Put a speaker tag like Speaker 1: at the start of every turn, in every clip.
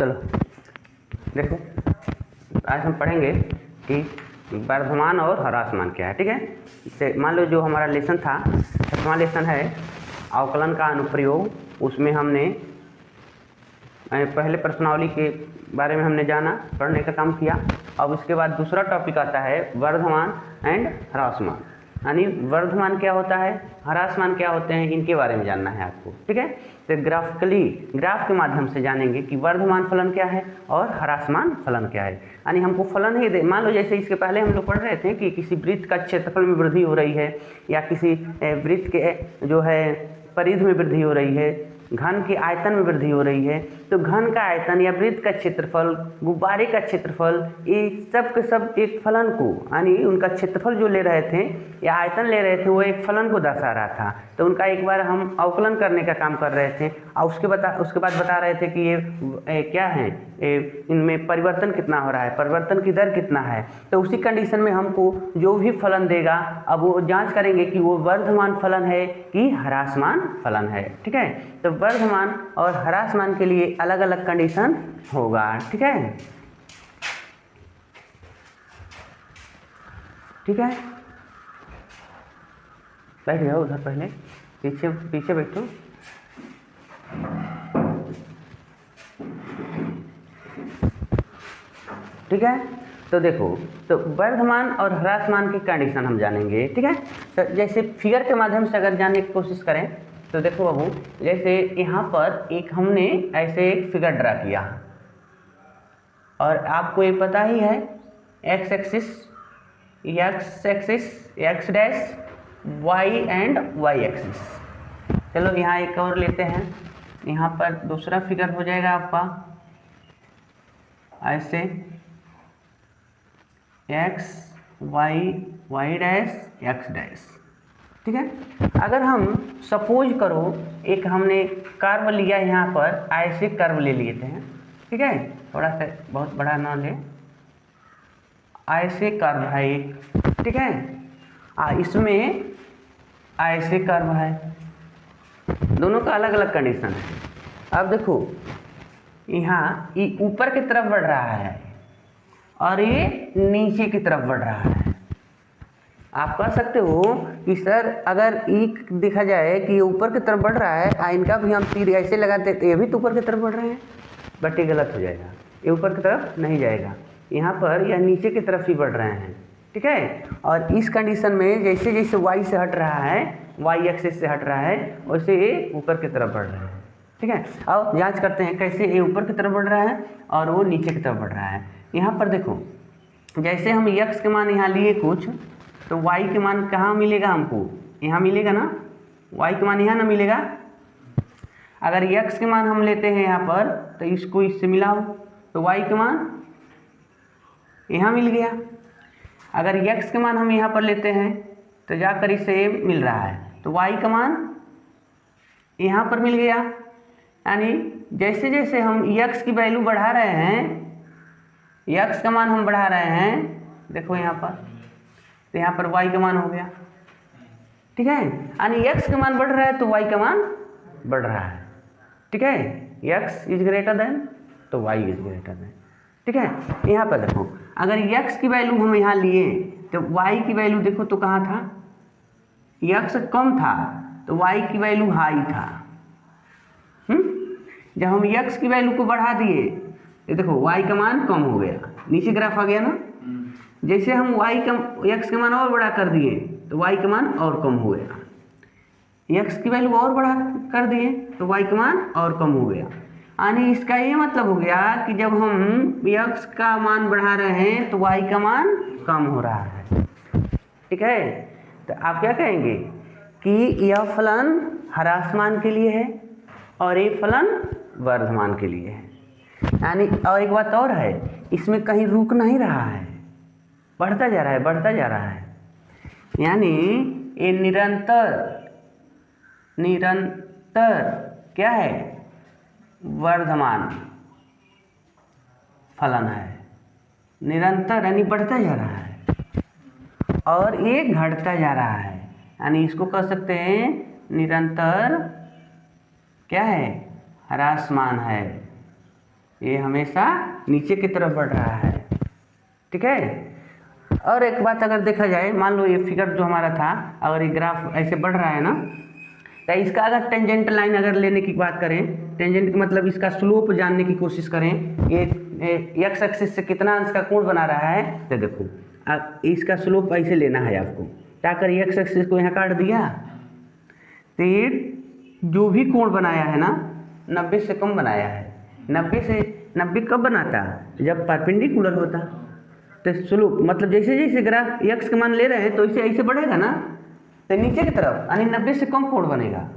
Speaker 1: चलो देखो, आज हम पढ़ेंगे कि वर्धमान और ह्रासमान क्या है। ठीक है, इससे मान लो जो हमारा लेसन था, 7वां लेसन है अवकलन का अनुप्रयोग, उसमें हमने पहले प्रश्नावली के बारे में हमने जाना, पढ़ने का काम किया। अब उसके बाद दूसरा टॉपिक आता है वर्धमान एंड ह्रासमान, यानी वर्धमान क्या होता है, ह्रासमान क्या होते हैं, इनके बारे में जानना है आपको। ठीक है, तो ग्राफ के माध्यम से जानेंगे कि वर्धमान फलन क्या है और ह्रासमान फलन क्या है। यानी हमको फलन ही दे, मान लो जैसे इसके पहले हम लोग पढ़ रहे थे कि किसी वृत्त का क्षेत्रफल में वृद्धि हो रही है, या किसी वृत्त के जो है परिधि में वृद्धि हो रही है, घन के आयतन में वृद्धि हो रही है। तो घन का आयतन या वृत्त का क्षेत्रफल, गुब्बारे का क्षेत्रफल, ये सब के सब एक फलन को, यानी उनका क्षेत्रफल जो ले रहे थे या आयतन ले रहे थे, वो एक फलन को दर्शा रहा था। तो उनका एक बार हम अवकलन करने का काम कर रहे थे और उसके बाद बता रहे थे कि ये क्या है, इनमें परिवर्तन कितना हो रहा है, परिवर्तन की दर कितना है। तो उसी कंडीशन में हमको जो भी फलन देगा, अब वो जांच करेंगे कि वो वर्धमान फलन है कि ह्रासमान फलन है। ठीक है, तो वर्धमान और ह्रासमान के लिए अलग अलग कंडीशन होगा। ठीक है, ठीक है, बैठ जाओ उधर, पहले पीछे बैठो। ठीक है, तो देखो, तो वर्धमान और ह्रासमान की कंडीशन हम जानेंगे। ठीक है, तो जैसे फिगर के माध्यम से अगर जानने की कोशिश करें तो देखो बाबू, जैसे यहाँ पर एक हमने ऐसे एक फिगर ड्रा किया और आपको ये पता ही है x axis x dash, y and y axis. चलो यहाँ एक और लेते हैं, यहाँ पर दूसरा फिगर हो जाएगा आपका ऐसे x y dash x dash. ठीक है, अगर हम सपोज करो एक हमने कर्व लिया, यहाँ पर ऐसे कर्व ले लिए थे। ठीक है, थोड़ा सा बहुत बड़ा ना ले, ऐसे कर्व है एक। ठीक है, इसमें ऐसे कर्व है, दोनों का अलग अलग कंडीशन है। अब देखो, यहाँ ये ऊपर की तरफ बढ़ रहा है और ये नीचे की तरफ बढ़ रहा है। आप कह सकते हो कि सर अगर एक देखा जाए कि ये ऊपर की तरफ बढ़ रहा है, इनका भी हम तीर ऐसे लगाते तो ये भी तो ऊपर की तरफ बढ़ रहे हैं, बट ये गलत हो जाएगा, ये ऊपर की तरफ नहीं जाएगा, यहाँ पर यह नीचे की तरफ ही बढ़ रहे हैं। ठीक है, और इस कंडीशन में जैसे जैसे वाई से हट रहा है, वाई एक्सिस से हट रहा है, वैसे ये ऊपर की तरफ बढ़ रहे हैं। ठीक है, अब जांच करते हैं कैसे ये ऊपर की तरफ बढ़ रहा है और वो नीचे की तरफ बढ़ रहा है। यहाँ पर देखो, जैसे हम x के मान यहाँ लिए कुछ, तो y के मान कहाँ मिलेगा हमको, यहाँ मिलेगा ना, y के मान यहाँ ना मिलेगा। अगर x के मान हम लेते हैं यहाँ पर, तो इसको इससे मिलाओ तो y के मान यहाँ मिल गया। अगर x के मान हम यहाँ पर लेते हैं तो जाकर इससे मिल रहा है, तो y का मान यहाँ पर मिल गया। यानी जैसे जैसे हम x की वैल्यू बढ़ा रहे हैं, x का मान हम बढ़ा रहे हैं, देखो यहाँ पर, तो यहाँ पर y का मान हो गया। ठीक है, यानी x का मान बढ़ रहा है तो y का मान बढ़ रहा है। ठीक है, x इज ग्रेटर देन तो y इज ग्रेटर देन। ठीक है, यहाँ पर देखो, अगर x की वैल्यू हम यहाँ लिए तो y की वैल्यू देखो तो कहाँ था, x कम था तो y की वैल्यू हाई था। जब हम x की वैल्यू को बढ़ा दिए तो देखो y का मान कम हो गया, नीचे ग्राफ आ गया ना। जैसे हम x का मान और बड़ा कर दिए तो y का मान और कम हो गया, x की वैल्यू और बड़ा कर दिए तो y का मान और कम हो गया। यानी इसका ये मतलब हो गया कि जब हम x का मान बढ़ा रहे हैं तो y का मान कम हो रहा है। ठीक है, तो आप क्या कहेंगे कि यह फलन ह्रासमान के लिए है और ये फलन वर्धमान के लिए है। यानी और एक बात और है, इसमें कहीं रुक नहीं रहा है, बढ़ता जा रहा है, बढ़ता जा रहा है। यानी ये निरंतर क्या है, वर्धमान फलन है। निरंतर यानी बढ़ता जा रहा है और ये घटता जा रहा है, यानी इसको कह सकते हैं निरंतर क्या है, ह्रासमान है। ये हमेशा नीचे की तरफ बढ़ रहा है, ठीक है। और एक बात अगर देखा जाए, मान लो ये फिगर जो हमारा था, अगर ये ग्राफ ऐसे बढ़ रहा है ना, तो इसका अगर टेंजेंट लाइन अगर लेने की बात करें, टेंजेंट मतलब इसका स्लोप जानने की कोशिश करें, ये एक्स एक्सिस से कितना अंश का कोण बना रहा है, तो देखो इसका स्लोप ऐसे लेना है आपको। क्या करिए, एक्स एक्सिस को यहाँ काट दिया, तो ये जो भी कोण बनाया है ना 90 से कम बनाया है। 90 कब बनाता, जब परपेंडिकुलर होता। तो स्लोप मतलब जैसे जैसे ग्राफ एक्स का मान ले रहे हैं तो इसे ऐसे बढ़ेगा ना, तो नीचे की तरफ, यानी 90 से कम कोण बनेगा।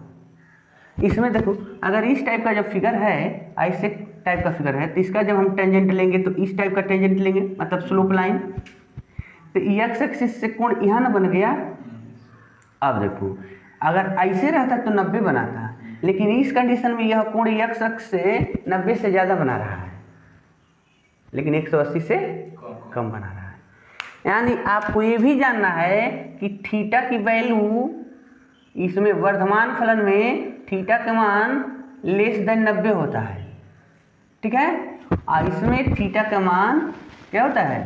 Speaker 1: इसमें देखो अगर इस टाइप का जब फिगर है, ऐसे टाइप का फिगर है, तो इसका जब हम टेंजेंट लेंगे तो इस टाइप का टेंजेंट लेंगे, मतलब स्लोप लाइन, तो एक्स एक्सिस से कोण यहाँ ना बन गया। अब देखो अगर ऐसे रहता तो 90 बनाता, लेकिन इस कंडीशन में यह कोण एक्स अक्ष से 90 से ज़्यादा बना रहा है, लेकिन 180 से कम बना रहा है। यानी आपको ये भी जानना है कि थीटा की वैल्यू, इसमें वर्धमान फलन में थीटा का मान लेस देन 90 होता है, ठीक है। और इसमें थीटा का मान क्या होता है,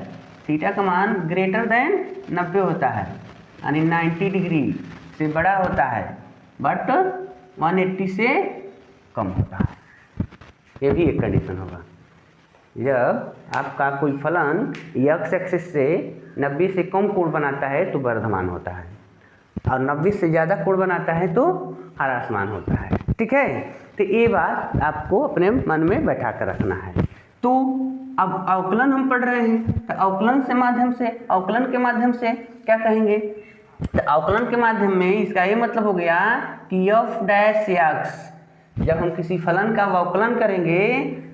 Speaker 1: थीटा का मान ग्रेटर देन 90 होता है, यानी 90 डिग्री से बड़ा होता है, बट 180 से कम होता है। ये भी एक कंडीशन होगा, जब आपका कोई फलन एक्स एक्सिस से 90 से कम कोण बनाता है तो वर्धमान होता है, और 90 से ज़्यादा कोण बनाता है तो ह्रासमान होता है, ठीक है। तो ये बात आपको अपने मन में बैठा कर रखना है। तो अब अवकलन हम पढ़ रहे हैं, तो अवकलन के माध्यम से क्या कहेंगे, तो अवकलन के माध्यम में इसका ये मतलब हो गया कि एफ डैश एक्स, जब हम किसी फलन का अवकलन करेंगे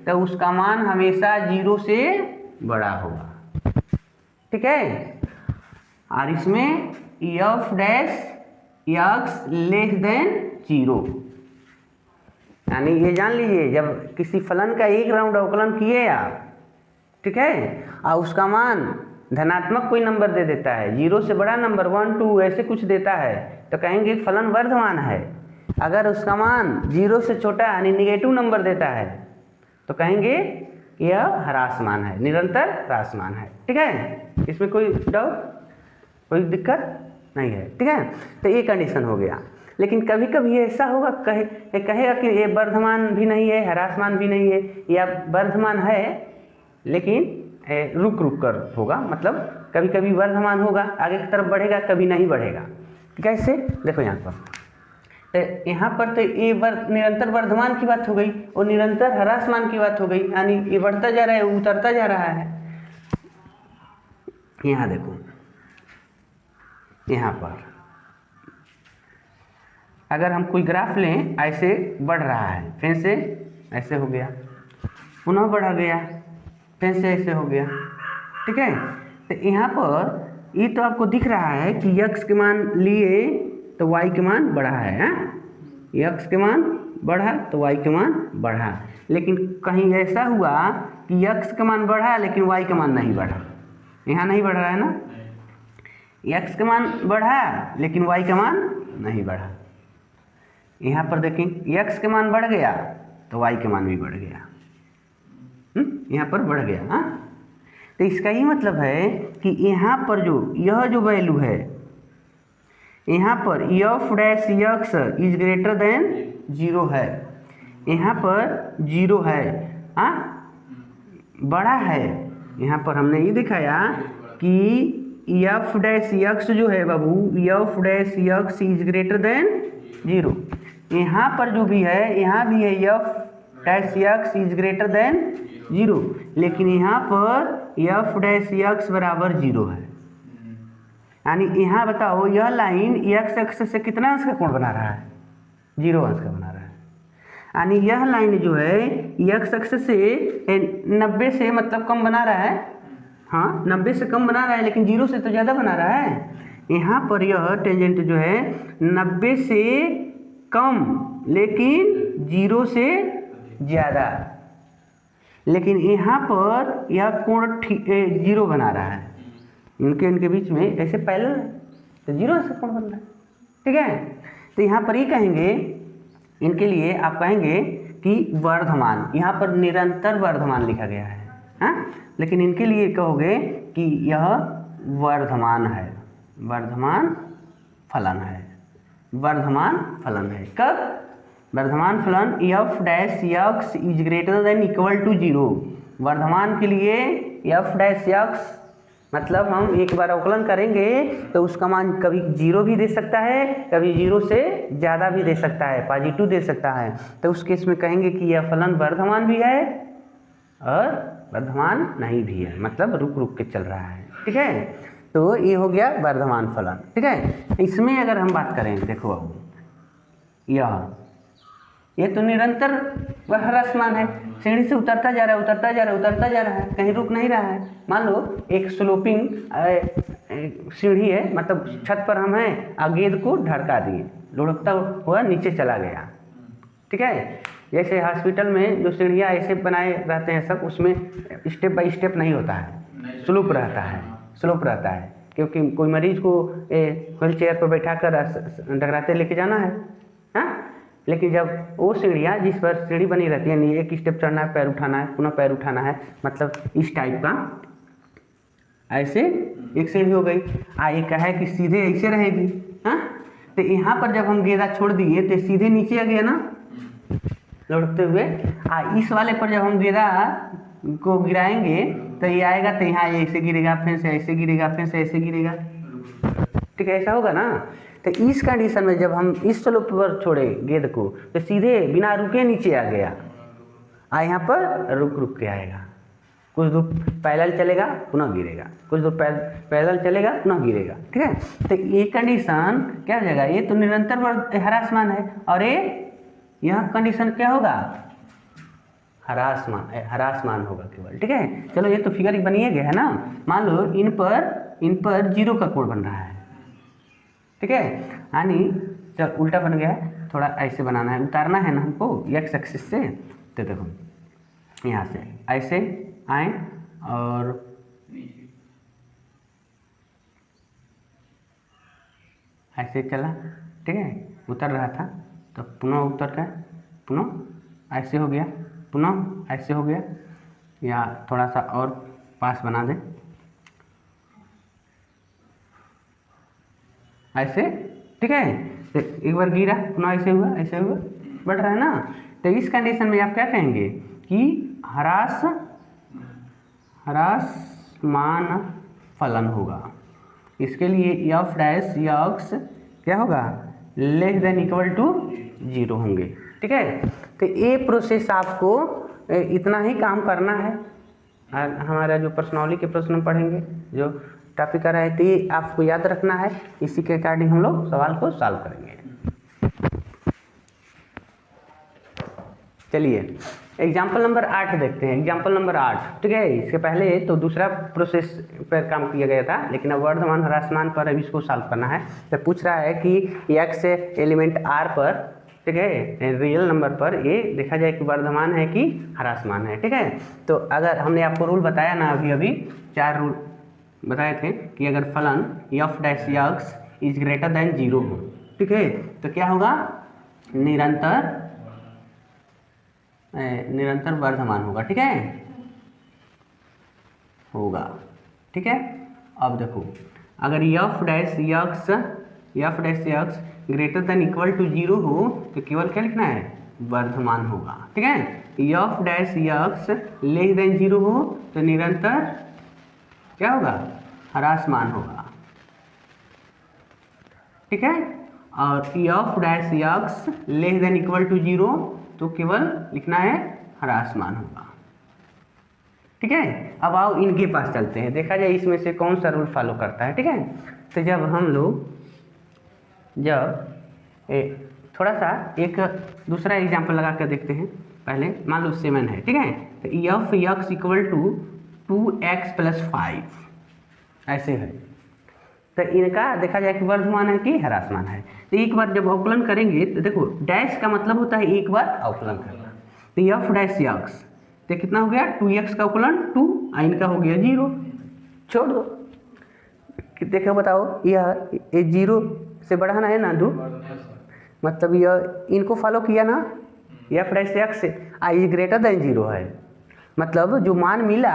Speaker 1: तो उसका मान हमेशा 0 से बड़ा होगा, ठीक है। और इसमें F dash x less than 0, यानी ये जान लीजिए जब किसी फलन का एक राउंड अवकलन किए आप, ठीक है, और उसका मान धनात्मक कोई नंबर दे देता है, 0 से बड़ा नंबर 1 2 ऐसे कुछ देता है, तो कहेंगे फलन वर्धमान है। अगर उसका मान 0 से छोटा यानी निगेटिव नंबर देता है तो कहेंगे यह ह्रासमान है, निरंतर ह्रासमान है, ठीक है। इसमें कोई डाउट, कोई दिक्कत नहीं है, ठीक है। तो ये कंडीशन हो गया। लेकिन कभी कभी ऐसा होगा, कहेगा कि ये वर्धमान भी नहीं है, ह्रासमान भी नहीं है, या वर्धमान है लेकिन रुक रुक कर होगा, मतलब कभी कभी वर्धमान होगा, आगे की तरफ बढ़ेगा, कभी नहीं बढ़ेगा। कैसे, देखो यहाँ पर, तो यहाँ पर तो ये निरंतर वर्धमान की बात हो गई और निरंतर ह्रासमान की बात हो गई, यानी ये बढ़ता जा रहा है, उतरता जा रहा है। यहाँ देखो, यहाँ पर अगर हम कोई ग्राफ लें, ऐसे बढ़ रहा है, फिर से ऐसे हो गया, पुनः बढ़ा गया, फिर से ऐसे हो गया, ठीक है। तो यहाँ पर ये तो आपको दिख रहा है कि x के मान लिए तो y के मान बढ़ा है, x के मान बढ़ा तो y के मान बढ़ा, लेकिन कहीं ऐसा हुआ कि x का मान बढ़ा लेकिन y का मान नहीं बढ़ा, यहाँ नहीं बढ़ रहा है ना, x का मान बढ़ा लेकिन y का मान नहीं बढ़ा। यहाँ पर देखें x का मान बढ़ गया तो y का मान भी बढ़ गया, यहाँ पर बढ़ गया। हाँ, तो इसका ये मतलब है कि यहाँ पर यह जो वैल्यू है, यहाँ पर F dash x is greater than 0 है, यहाँ पर 0 है, हाँ बड़ा है। यहाँ पर हमने ये दिखाया कि एफ डैश एक्स जो है बाबू, f dash x is greater than 0। यहाँ पर जो भी है, यहाँ भी है f dash x is greater than 0, लेकिन यहाँ पर एफ डैश एक्स बराबर 0 है। यानी यहाँ बताओ यह लाइन एक्स एक्स से कितना अंश का कोण बना रहा है, 0 अंश का बना रहा है। यानी यह लाइन जो है एक्स एक्स से 90 से मतलब कम बना रहा है, हाँ 90 से कम बना रहा है, लेकिन 0 से तो ज़्यादा बना रहा है। यहाँ पर यह टेंजेंट जो है 90 से कम लेकिन 0 से ज़्यादा, लेकिन यहाँ पर यह कोण 0 बना रहा है, इनके बीच में ऐसे पैरेलल तो 0 से कोण बन रहा है, ठीक है। तो यहाँ पर ही कहेंगे, इनके लिए आप कहेंगे कि वर्धमान, यहाँ पर निरंतर वर्धमान लिखा गया है, हाँ, लेकिन इनके लिए कहोगे कि यह वर्धमान है, वर्धमान फलन है, वर्धमान फलन है। कब? वर्धमान फलन f dash x is greater than equal to 0। वर्धमान के लिए f डैश x मतलब हम एक बार अवकलन करेंगे तो उसका मान कभी 0 भी दे सकता है, कभी 0 से ज़्यादा भी दे सकता है, पॉजिटिव दे सकता है। तो उस केस में कहेंगे कि यह फलन वर्धमान भी है और वर्धमान नहीं भी है, मतलब रुक रुक के चल रहा है, ठीक है। तो ये हो गया वर्धमान फलन, ठीक है। इसमें अगर हम बात करें, देखो अब यह तो निरंतर ह्रासमान है, सीढ़ी से उतरता जा रहा है, उतरता जा रहा है, उतरता जा रहा है, कहीं रुक नहीं रहा है। मान लो एक स्लोपिंग सीढ़ी है, मतलब छत पर हम हैं, गेंद को ढड़का दिए, लुढ़कता हुआ नीचे चला गया, ठीक है। जैसे हॉस्पिटल में जो सीढ़ियाँ ऐसे बनाए रहते हैं सब, उसमें स्टेप बाय स्टेप नहीं होता है, स्लोप रहता है, स्लोप रहता है, क्योंकि कोई मरीज को व्हील चेयर पर बैठा कर डगराते लेके जाना है, हाँ। लेकिन जब वो सीढ़ियाँ जिस पर सीढ़ी बनी रहती है, एक स्टेप चढ़ना है, पैर उठाना है, पुनः पैर उठाना है, मतलब इस टाइप का, ऐसे एक सीढ़ी हो गई। एक है कि सीधे ऐसे रहेगी, हाँ। तो यहाँ पर जब हम गेंदा छोड़ दिए तो सीधे नीचे आ गया ना, लौटते हुए। इस वाले पर जब हम गेंदा को गिराएंगे तो ये आएगा, तो यहाँ ऐसे गिरेगा, फिर से ऐसे गिरेगा, फिर से ऐसे गिरेगा, ठीक है, ऐसा होगा ना। तो इस कंडीशन में जब हम इस स्लोप पर छोड़े गेंद को तो सीधे बिना रुके नीचे आ गया, यहाँ पर रुक रुक के आएगा, कुछ दूर पैरेलल चलेगा, पुनः गिरेगा, कुछ दूर पैरेलल चलेगा, पुनः गिरेगा, ठीक है। तो ये कंडीशन क्या हो जाएगा, ये तो निरंतर ह्रासमान है, और यह कंडीशन क्या होगा, ह्रासमान होगा केवल, ठीक है। चलो ये तो फिगर बनिए गया है ना। मान लो इन पर 0 का कोण बन रहा है, ठीक है, यानी चल उल्टा बन गया है, थोड़ा ऐसे बनाना है, उतारना है ना हमको x एक्सिस से। तो देखो यहाँ से ऐसे आए और ऐसे चला, ठीक है, उतर रहा था तो पुनः उतर कर पुनः ऐसे हो गया, पुनः ऐसे हो गया, या थोड़ा सा और पास बना दें ऐसे, ठीक है। तो एक बार गिरा, पुनः ऐसे हुआ, ऐसे हुआ, बढ़ रहा है ना। तो इस कंडीशन में आप क्या कहेंगे कि ह्रासमान फलन होगा। इसके लिए f डैश x क्या होगा, लेस देन इक्वल टू 0 होंगे, ठीक है। तो ये प्रोसेस आपको इतना ही काम करना है। हमारा जो पर्सनॉलिटी के प्रश्न पढ़ेंगे, जो टॉपिक आ रहा है, तो ये आपको याद रखना है, इसी के अकॉर्डिंग हम लोग सवाल को सॉल्व करेंगे। चलिए एग्जाम्पल नंबर 8 देखते हैं। एग्जाम्पल नंबर 8, ठीक है। इसके पहले तो दूसरा प्रोसेस पर काम किया गया था, लेकिन अब वर्धमान ह्रासमान पर अब इसको सॉल्व करना है। तो पूछ रहा है कि x एलिमेंट r पर, ठीक है, रियल नंबर पर ये देखा जाए कि वर्धमान है कि ह्रासमान है, ठीक है। तो अगर हमने आपको रूल बताया ना, अभी 4 रूल बताए थे कि अगर फलन f dash x is greater than 0 हो, ठीक है, तो क्या होगा, निरंतर वर्धमान होगा, ठीक है, होगा, ठीक है। अब देखो अगर f dash x greater than equal to 0 हो तो केवल क्या लिखना है, वर्धमान होगा, ठीक है। f dash x less then 0 हो तो निरंतर क्या होगा, ह्रासमान होगा, ठीक है। और f dash x less than equal to 0 तो केवल लिखना है ह्रासमान होगा, ठीक है। अब आओ इनके पास चलते हैं, देखा जाए इसमें से कौन सा रूल फॉलो करता है, ठीक है। तो जब हम लोग थोड़ा सा एक दूसरा एग्जांपल लगा कर देखते हैं। पहले मान लो 7 है, ठीक है, तो f x equal to 2x plus 5 ऐसे है। तो इनका देखा जाए कि वर्धमान है कि ह्रासमान है। तो एक बार जब अवकलन करेंगे तो देखो डैश का मतलब होता है एक बार अवकलन करना। तो f डैश x तो कितना हो गया, 2x का अवकलन 2, इनका हो गया 0, छोड़ दो। देखो बताओ, यह 0 से बढ़ाना है ना 2, मतलब यह इनको फॉलो किया ना, एफ डैश एक्स आई ग्रेटर देन 0 है, मतलब जो मान मिला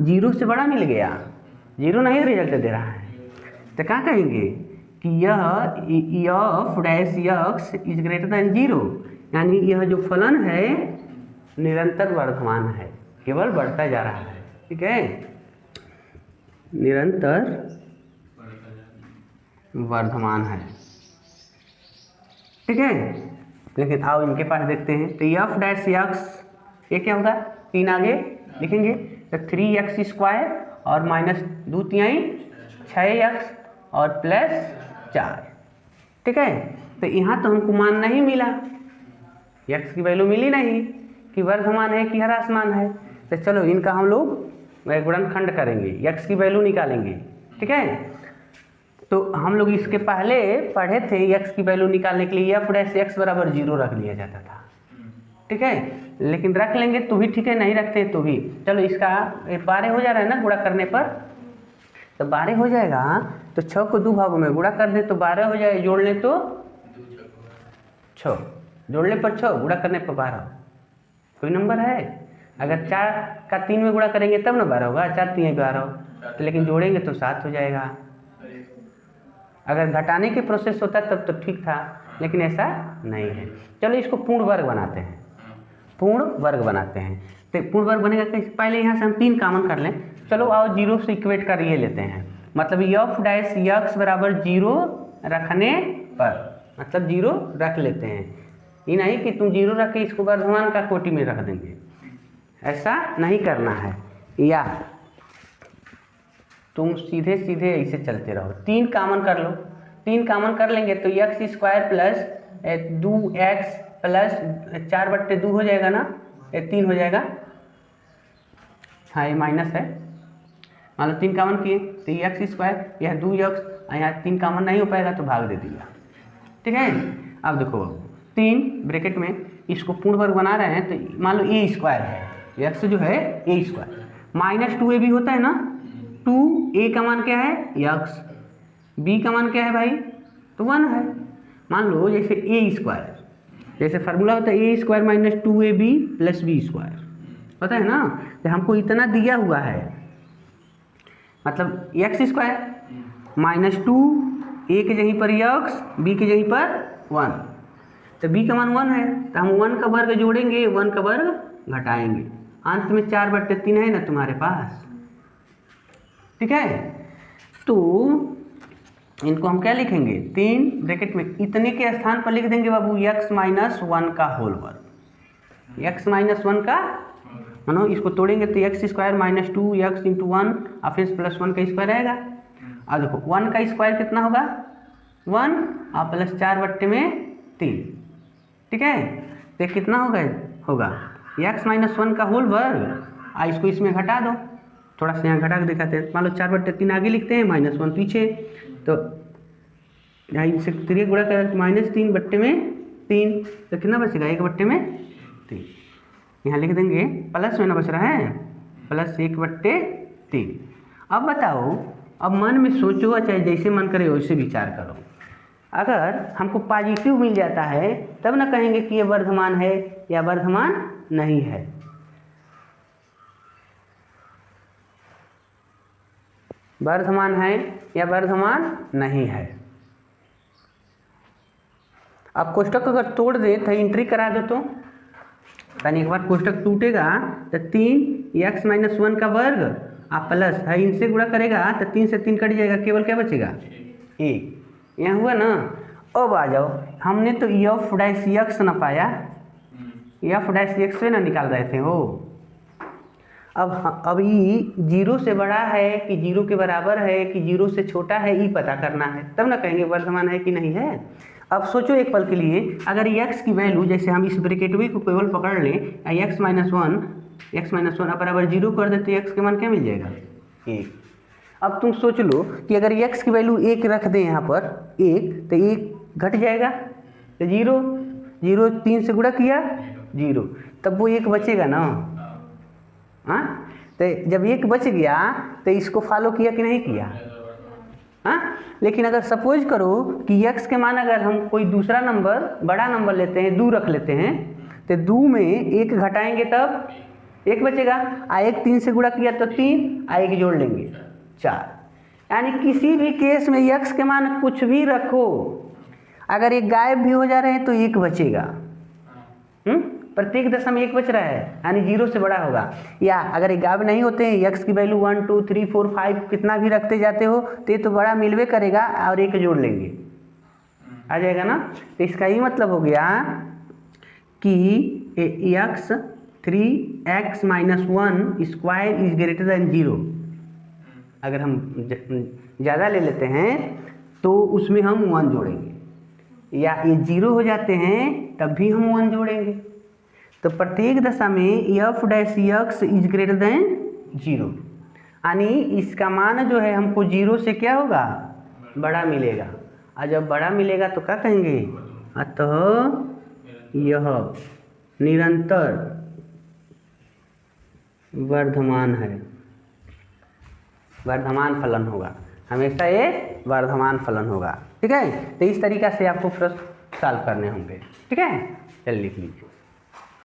Speaker 1: 0 से बड़ा मिल गया, 0 नहीं रिजल्ट दे रहा है, तो क्या कहेंगे कि यह F dash x is greater than 0, यानी यह जो फलन है निरंतर वर्धमान है, केवल बढ़ता जा रहा है। ठीक है, निरंतर वर्धमान है। ठीक है, लेकिन आओ इनके पास देखते हैं। तो एफ डैश एक्स ये क्या होगा, 3 आगे लिखेंगे तो 3x² और -2×3 6x और +4। ठीक है, तो यहाँ तो हमको मान नहीं मिला, x की वैल्यू मिली नहीं कि वर्धमान है कि ह्रासमान है। तो चलो इनका हम लोग गुणनखंड करेंगे, x की वैल्यू निकालेंगे। ठीक है, तो हम लोग इसके पहले पढ़े थे x की वैल्यू निकालने के लिए एफ डैश एक्स बराबर 0 रख लिया जाता था। ठीक है, लेकिन रख लेंगे तो भी ठीक है, नहीं रखते तो भी चलो। इसका 12 हो जा रहा है ना गुणा करने पर, तो 12 हो जाएगा, तो 6 को 2 भागों में गुणा कर दे तो 12 हो जाएगा, जोड़ ले तो 6, जोड़ने पर 6, गुणा करने पर 12। कोई नंबर है, अगर 4 का 3 में गुणा करेंगे तब ना 12 होगा, 4 3 12, लेकिन जोड़ेंगे तो 7 हो जाएगा। अगर घटाने के प्रोसेस होता तब तो ठीक था, लेकिन ऐसा नहीं है। चलो इसको पूर्ण वर्ग बनाते हैं, पूर्ण वर्ग बनाते हैं। तो पूर्ण वर्ग बनेगा कैसे, पहले यहाँ से हम 3 कॉमन कर लें। चलो आओ 0 से इक्वेट कर ये लेते हैं, मतलब एफ डैश एक्स बराबर 0 रखने पर, मतलब 0 रख लेते हैं। ये नहीं कि तुम 0 रख के इसको वर्धमान का कोटि में रख देंगे, ऐसा नहीं करना है, या तुम सीधे सीधे ऐसे चलते रहो। 3 कॉमन कर लो, 3 कॉमन कर लेंगे तो x² प्लस 2x प्लस 4/2 हो जाएगा ना, 3 हो जाएगा। हाँ ये माइनस है, मान लो 3 कॉमन किए तो x², यह 2x, यहाँ 3 कॉमन नहीं हो पाएगा तो भाग दे दिया। ठीक है, अब देखो 3 ब्रैकेट में इसको पूर्ण वर्ग बना रहे हैं, तो मान लो a² है, x जो है a², -2a भी होता है ना, 2a का मान क्या है x, b का मान क्या है भाई, तो 1 है। मान लो जैसे a², जैसे फार्मूला होता है a² - 2ab + b², पता है ना, तो हमको इतना दिया हुआ है, मतलब x² -2, a के जगह पर x, b के जगह पर 1, तो b का मान 1 है, तो हम 1 का वर्ग जोड़ेंगे, 1 का वर्ग घटाएंगे, अंत में 4/3 है ना तुम्हारे पास। ठीक है, तो इनको हम क्या लिखेंगे, 3 ब्रैकेट में इतने के स्थान पर लिख देंगे बाबू x - 1 का होल वर्ग, x - 1 का, मानो इसको तोड़ेंगे तो x² - 2x × 1 और फिर +1 का स्क्वायर आएगा। अब देखो 1 का स्क्वायर कितना होगा, 1 और प्लस 4/3। ठीक है, तो कितना होगा x - 1 का होल वर्ग, और इसको इसमें घटा दो, थोड़ा सा यहाँ घटा के दिखाते हैं। मान लो 4/3 आगे लिखते हैं, -1 पीछे, तो यहाँ इसे 3 गुणा करें तो -3/3, तो कितना बचेगा 1/3। यहाँ लिख देंगे, प्लस में ना बच रहा है, +1/3। अब बताओ, अब मन में सोचो, चाहे जैसे मन करे वैसे विचार करो, अगर हमको पॉजिटिव मिल जाता है तब ना कहेंगे कि ये वर्धमान है या वर्धमान नहीं है। वर्धमान है या वर्धमान नहीं है। अब कोष्टक अगर तोड़ दे तो एंट्री करा दो, तो यानी एक बार कोष्टक टूटेगा तो 3x - 1 का वर्ग आप प्लस है, इनसे गुणा करेगा तो 3 से 3 कट जाएगा, केवल क्या बचेगा 1। यहाँ हुआ ना। अब आ जाओ, हमने तो एफ डैश एक्स ना पाया, एफ डैश एक्स से ना निकाल रहे थे हो। अब ये 0 से बड़ा है कि 0 के बराबर है कि 0 से छोटा है, ये पता करना है, तब ना कहेंगे वर्धमान है कि नहीं है। अब सोचो एक पल के लिए, अगर x की वैल्यू, जैसे हम इस ब्रैकेट को केवल पकड़ लें, x - 1 बराबर 0 कर देते, x के मान क्या मिल जाएगा 1। अब तुम सोच लो कि अगर x की वैल्यू 1 रख दें यहाँ पर 1, तो 1 घट जाएगा, तो 0 3 से गुणा किया 0, तब वो 1 बचेगा ना। हाँ, तो जब 1 बच गया तो इसको फॉलो किया कि नहीं किया। हाँ, लेकिन अगर सपोज करो कि x के मान अगर हम कोई दूसरा नंबर, बड़ा नंबर लेते हैं, 2 रख लेते हैं, तो तो 2 में 1 घटाएंगे तब 1 बचेगा, 1 3 से गुणा किया तो 3, 1 जोड़ लेंगे 4। यानी किसी भी केस में यक्स के मान कुछ भी रखो, अगर एक गायब भी हो जा रहे हैं तो 1 बचेगा। प्रत्येक दशा में 1 बच रहा है, यानी 0 से बड़ा होगा। या अगर एक गायब नहीं होते हैं, यक्स की वैल्यू 1 2 3 4 5 कितना भी रखते जाते हो तो ये तो बड़ा मिलवे करेगा, और 1 जोड़ लेंगे, आ जाएगा ना। तो इसका ये मतलब हो गया कि x 3x - 1 square is greater than 0। अगर हम ज़्यादा ले लेते हैं तो उसमें हम 1 जोड़ेंगे, या ये 0 हो जाते हैं तब भी हम 1 जोड़ेंगे। तो प्रत्येक दशा में f dash x is greater than 0, यानी इसका मान जो है हमको 0 से क्या होगा, बड़ा मिलेगा। और जब बड़ा मिलेगा तो क्या कहेंगे, अतः यह निरंतर वर्धमान है, वर्धमान फलन होगा, हमेशा ये वर्धमान फलन होगा। ठीक है, तो इस तरीक़ा से आपको प्रश्न सॉल्व करने होंगे। ठीक है, चलिए लिख लीजिए।